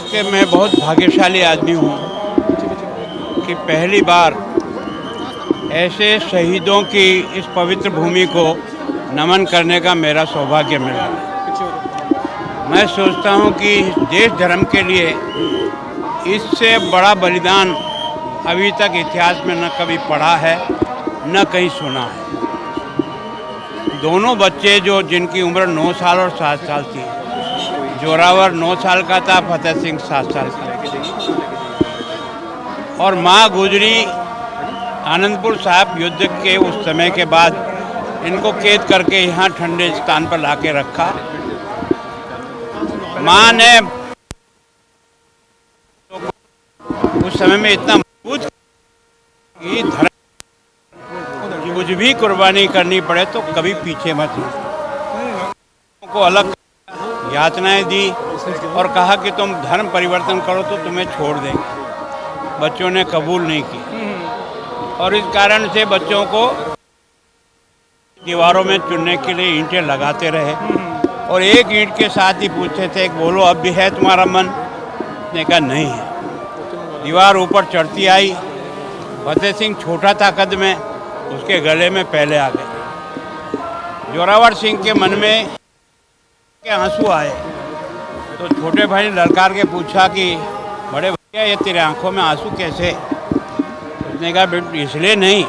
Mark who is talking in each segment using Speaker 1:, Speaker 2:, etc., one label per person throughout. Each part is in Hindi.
Speaker 1: कि मैं बहुत भाग्यशाली आदमी हूँ कि पहली बार ऐसे शहीदों की इस पवित्र भूमि को नमन करने का मेरा सौभाग्य मिला। मैं सोचता हूँ कि देश धर्म के लिए इससे बड़ा बलिदान अभी तक इतिहास में न कभी पढ़ा है न कहीं सुना है। दोनों बच्चे जिनकी उम्र 9 साल और 7 साल थी, जोरावर 9 साल का था, फतेह सिंह 7 साल का, और माँ गुजरी आनंदपुर साहब युद्ध के उस समय के बाद इनको कैद करके यहाँ ठंडे स्थान पर लाके रखा। माँ ने उस समय में इतना मजबूत कि धर्म कुछ भी कुर्बानी करनी पड़े तो कभी पीछे मत को अलग यातनाएं दी और कहा कि तुम धर्म परिवर्तन करो तो तुम्हें छोड़ देंगे। बच्चों ने कबूल नहीं की और इस कारण से बच्चों को दीवारों में चुनने के लिए ईंटें लगाते रहे और एक ईंट के साथ ही पूछते थे कि बोलो अब भी है तुम्हारा मन? ने कहा नहीं है। दीवार ऊपर चढ़ती आई। फतेह सिंह छोटा था कद में, उसके गले में पहले आ गए। जोरावर सिंह के मन में के आंसू आए तो छोटे भाई ने ललकार के पूछा कि बड़े भैया ये तेरे आंखों में आंसू कैसे? उसने कहा बेटा इसलिए नहीं,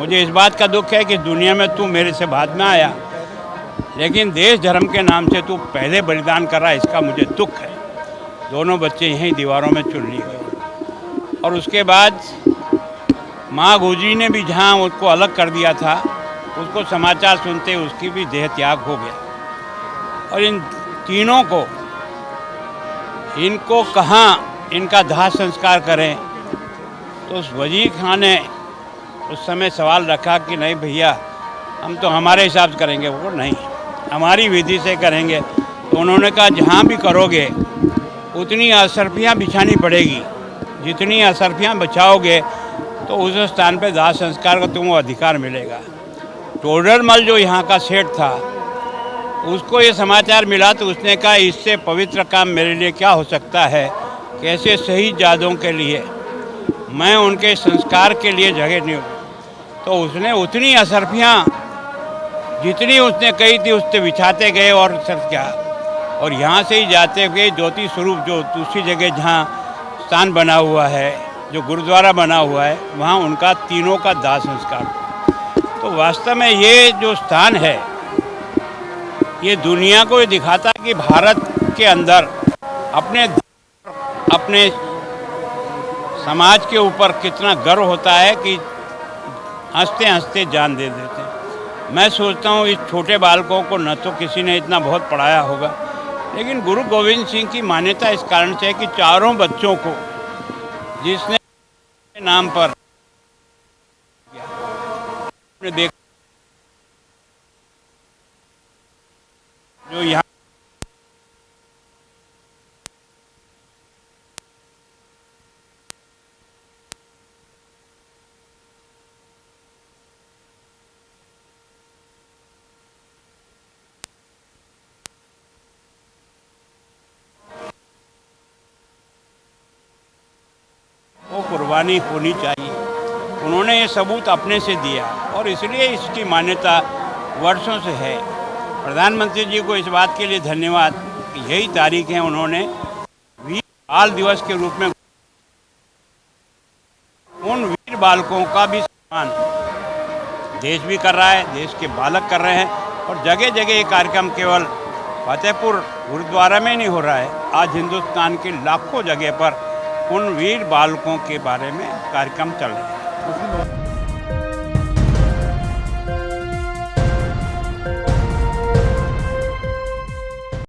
Speaker 1: मुझे इस बात का दुख है कि दुनिया में तू मेरे से बाद में आया, लेकिन देश धर्म के नाम से तू पहले बलिदान कर रहा, इसका मुझे दुख है। दोनों बच्चे यहीं दीवारों में चुन लिए गए और उसके बाद माँ गुजरी ने भी जहाँ उसको अलग कर दिया था, उसको समाचार सुनते उसकी भी देह त्याग हो गया। और इन तीनों को इनको कहाँ इनका दाह संस्कार करें, तो उस वजीर खान ने उस समय सवाल रखा कि नहीं भैया हम तो हमारे हिसाब से करेंगे। वो नहीं, हमारी विधि से करेंगे। तो उन्होंने कहा जहाँ भी करोगे उतनी असरफियाँ बिछानी पड़ेगी, जितनी असरफियाँ बचाओगे तो उस स्थान पे दाह संस्कार का तुमको अधिकार मिलेगा। टोडरमल जो यहाँ का सेठ था, उसको ये समाचार मिला तो उसने कहा इससे पवित्र काम मेरे लिए क्या हो सकता है, कैसे शहीदजादों के लिए मैं उनके संस्कार के लिए जगह नहीं होगी। तो उसने उतनी असरफियाँ जितनी उसने कही थी उससे बिछाते गए और सर क्या, और यहाँ से ही जाते हुए ज्योति स्वरूप जो दूसरी जगह जहाँ स्थान बना हुआ है, जो गुरुद्वारा बना हुआ है, वहाँ उनका तीनों का दाह संस्कार हुआ। तो वास्तव में ये जो स्थान है ये दुनिया को ये दिखाता है कि भारत के अंदर अपने समाज के ऊपर कितना गर्व होता है कि हंसते हंसते जान दे देते हैं। मैं सोचता हूँ इस छोटे बालकों को न तो किसी ने इतना बहुत पढ़ाया होगा, लेकिन गुरु गोविंद सिंह की मान्यता इस कारण से है कि चारों बच्चों को जिसने नाम पर देख जो यहाँ वो कुर्बानी होनी चाहिए, उन्होंने ये सबूत अपने से दिया और इसलिए इसकी मान्यता वर्षों से है। प्रधानमंत्री जी को इस बात के लिए धन्यवाद कि यही तारीख है उन्होंने वीर बाल दिवस के रूप में उन वीर बालकों का भी सम्मान देश भी कर रहा है, देश के बालक कर रहे हैं और जगह जगह ये कार्यक्रम केवल फतेहपुर गुरुद्वारा में नहीं हो रहा है, आज हिंदुस्तान के लाखों जगह पर उन वीर बालकों के बारे में कार्यक्रम चल रहे हैं।